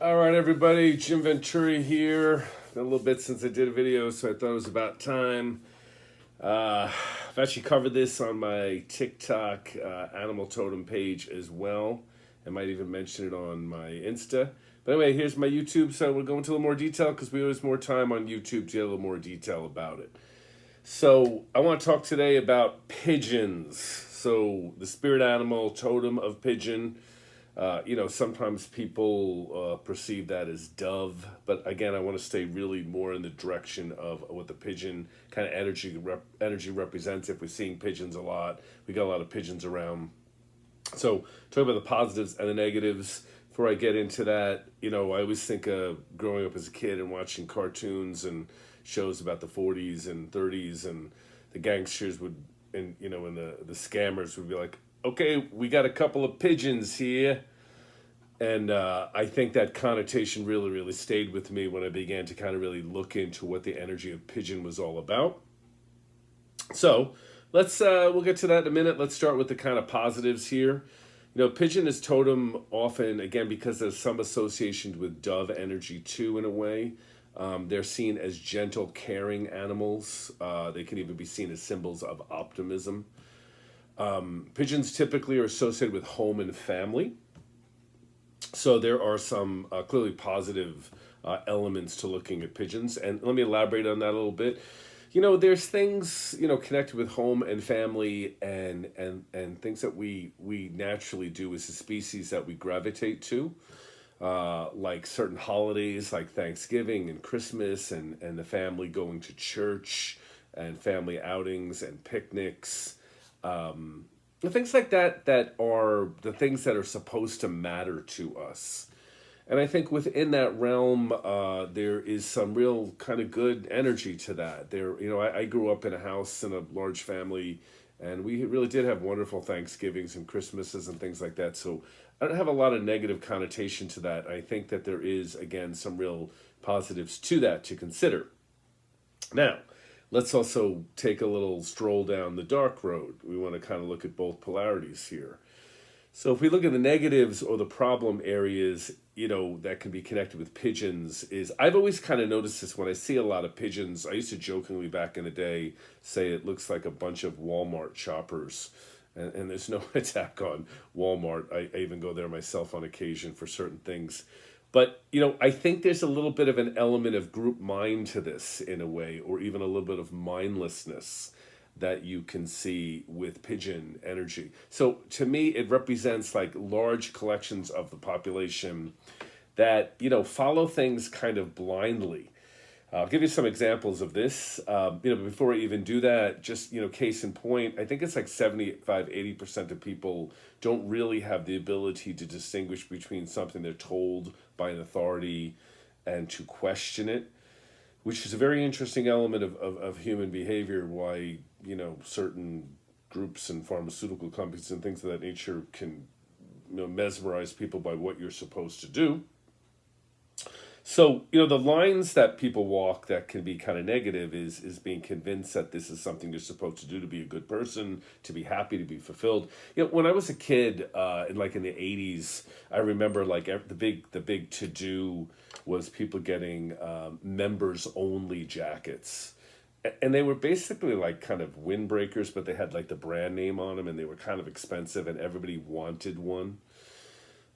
All right, everybody, Jim Ventura here. Been a little bit since I did a video, so I thought it was about time. I've actually covered this on my TikTok animal totem page as well. I might even mention it on my Insta. But anyway, here's my YouTube, so we'll go into a little more detail because we always more time on YouTube to get a little more detail about it. So I want to talk today about pigeons. So the spirit animal totem of pigeon. Sometimes people perceive that as dove, but again, I want to stay really more in the direction of what the pigeon kind of energy represents. If we're seeing pigeons a lot, we got a lot of pigeons around. So, talk about the positives and the negatives. Before I get into that, I always think of growing up as a kid and watching cartoons and shows about the 40s and 30s, and the gangsters would, and the scammers would be like, okay, we got a couple of pigeons here. And I think that connotation really, really stayed with me when I began to kind of really look into what the energy of pigeon was all about. So we'll get to that in a minute. Let's start with the kind of positives here. Pigeon is totem often, again, because there's some association with dove energy too, in a way. They're seen as gentle, caring animals. They can even be seen as symbols of optimism. Pigeons typically are associated with home and family. So there are some clearly positive elements to looking at pigeons. And let me elaborate on that a little bit. There's things, connected with home and family and things that we naturally do as a species that we gravitate to. Like certain holidays like Thanksgiving and Christmas and the family going to church and family outings and picnics. Things like that are the things that are supposed to matter to us. And I think within that realm, there is some real kind of good energy to that. I grew up in a house in a large family, and we really did have wonderful Thanksgivings and Christmases and things like that. So I don't have a lot of negative connotation to that. I think that there is, again, some real positives to that to consider. Now, let's also take a little stroll down the dark road. We want to kind of look at both polarities here. So if we look at the negatives or the problem areas, that can be connected with pigeons, is I've always kind of noticed this when I see a lot of pigeons. I used to jokingly back in the day say it looks like a bunch of Walmart shoppers. And there's no attack on Walmart. I even go there myself on occasion for certain things. But, I think there's a little bit of an element of group mind to this in a way, or even a little bit of mindlessness that you can see with pigeon energy. So to me, it represents like large collections of the population that, follow things kind of blindly. I'll give you some examples of this. Before I even do that, just, case in point, I think it's like 75-80% of people don't really have the ability to distinguish between something they're told by an authority and to question it, which is a very interesting element of human behavior, why, certain groups and pharmaceutical companies and things of that nature can, mesmerize people by what you're supposed to do. So, the lines that people walk that can be kind of negative is being convinced that this is something you're supposed to do to be a good person, to be happy, to be fulfilled. When I was a kid, in the 80s, I remember the big to do was people getting members only jackets. And they were basically like kind of windbreakers, but they had like the brand name on them and they were kind of expensive and everybody wanted one.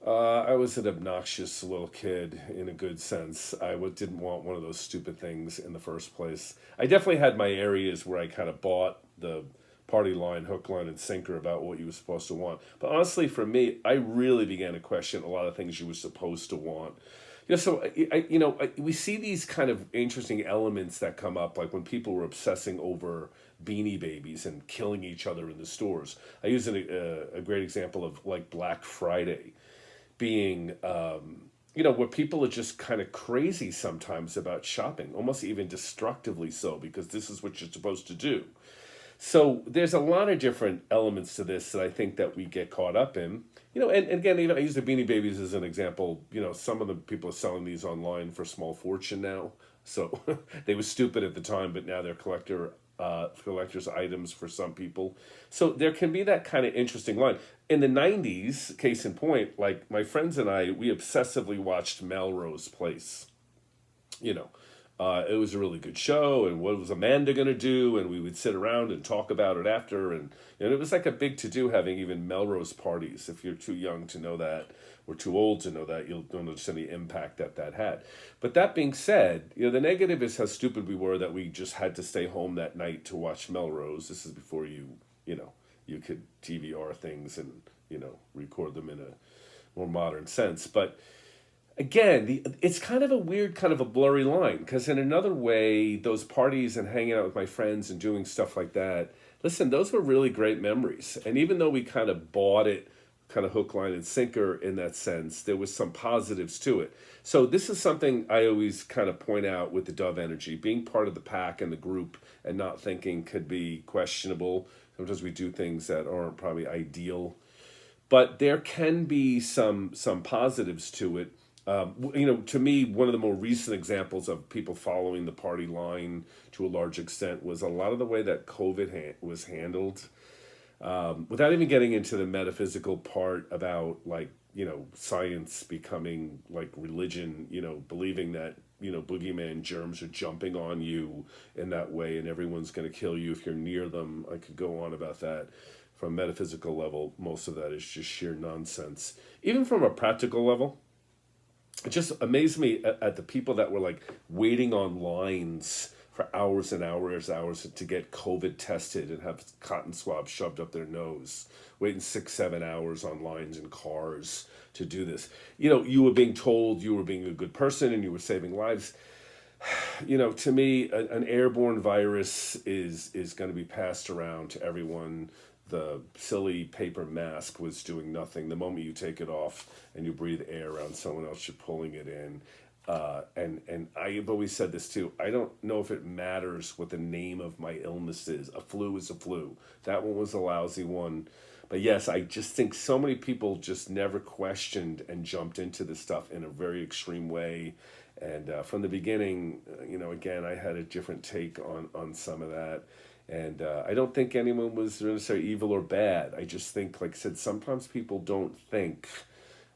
I was an obnoxious little kid in a good sense. I didn't want one of those stupid things in the first place. I definitely had my areas where I kind of bought the party line, hook, line, and sinker about what you were supposed to want. But honestly, for me, I really began to question a lot of things you were supposed to want. We see these kind of interesting elements that come up, like when people were obsessing over Beanie Babies and killing each other in the stores. I use a great example of like Black Friday being, where people are just kind of crazy sometimes about shopping, almost even destructively so, because this is what you're supposed to do. So there's a lot of different elements to this that I think that we get caught up in. And again, I use the Beanie Babies as an example. Some of the people are selling these online for a small fortune now. So they were stupid at the time, but now they're collector collector's items for some people. So there can be that kind of interesting line. In the 90s, case in point, like my friends and I, we obsessively watched Melrose Place. You know, it was a really good show, and what was Amanda going to do? And we would sit around and talk about it after, and it was like a big to do having even Melrose parties. If you're too young to know that, or too old to know that, you'll don't understand the impact that that had. But that being said, the negative is how stupid we were that we just had to stay home that night to watch Melrose. This is before you could DVR things and record them in a more modern sense, but again, it's kind of a weird, kind of a blurry line, because in another way, those parties and hanging out with my friends and doing stuff like that, listen, those were really great memories. And even though we kind of bought it, kind of hook, line, and sinker in that sense, there was some positives to it. So this is something I always kind of point out with the dove energy. Being part of the pack and the group and not thinking could be questionable. Sometimes we do things that aren't probably ideal. But there can be some positives to it. To me, one of the more recent examples of people following the party line to a large extent was a lot of the way that COVID was handled. Without even getting into the metaphysical part about science becoming like religion, believing that, boogeyman germs are jumping on you in that way and everyone's going to kill you if you're near them. I could go on about that. From a metaphysical level, most of that is just sheer nonsense. Even from a practical level, it just amazed me at the people that were like waiting on lines for hours and hours to get COVID tested and have cotton swabs shoved up their nose, waiting 6-7 hours on lines in cars to do this. You were being told you were being a good person and you were saving lives. To me, an airborne virus is going to be passed around to everyone. The silly paper mask was doing nothing. The moment you take it off and you breathe air around someone else, you're pulling it in. And I've always said this too. I don't know if it matters what the name of my illness is. A flu is a flu. That one was a lousy one. But yes, I just think so many people just never questioned and jumped into this stuff in a very extreme way. And from the beginning, again, I had a different take on some of that. And I don't think anyone was necessarily evil or bad. I just think, like I said, sometimes people don't think.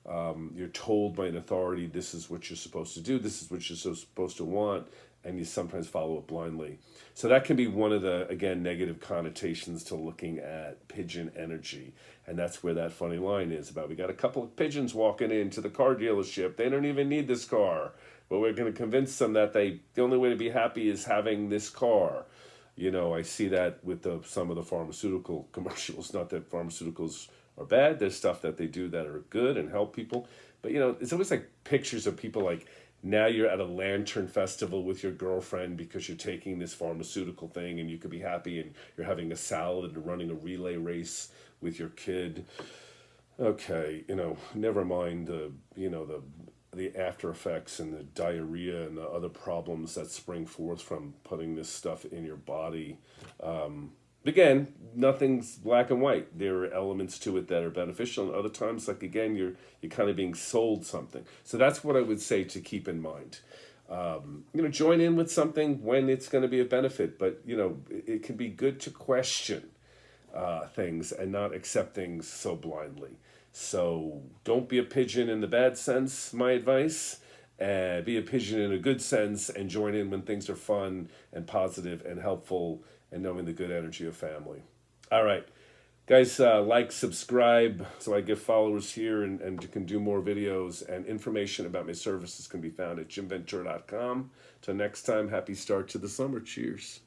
You're told by an authority, this is what you're supposed to do, this is what you're supposed to want, and you sometimes follow it blindly. So that can be one of the, again, negative connotations to looking at pigeon energy. And that's where that funny line is about, we got a couple of pigeons walking into the car dealership. They don't even need this car, but we're going to convince them that the only way to be happy is having this car. I see that with some of the pharmaceutical commercials. Not that pharmaceuticals are bad. There's stuff that they do that are good and help people. But, it's always like pictures of people like, now you're at a lantern festival with your girlfriend because you're taking this pharmaceutical thing and you could be happy, and you're having a salad and running a relay race with your kid. Okay, never mind the after effects and the diarrhea and the other problems that spring forth from putting this stuff in your body. Again, nothing's black and white. There are elements to it that are beneficial, and other times, like again, you're kind of being sold something. So that's what I would say to keep in mind. Join in with something when it's going to be a benefit, but it can be good to question things and not accept things so blindly. So don't be a pigeon in the bad sense, my advice. Be a pigeon in a good sense and join in when things are fun and positive and helpful and knowing the good energy of family. All right. Guys, like, subscribe so I get followers here and can do more videos. And information about my services can be found at jimventura.com. Till next time, happy start to the summer. Cheers.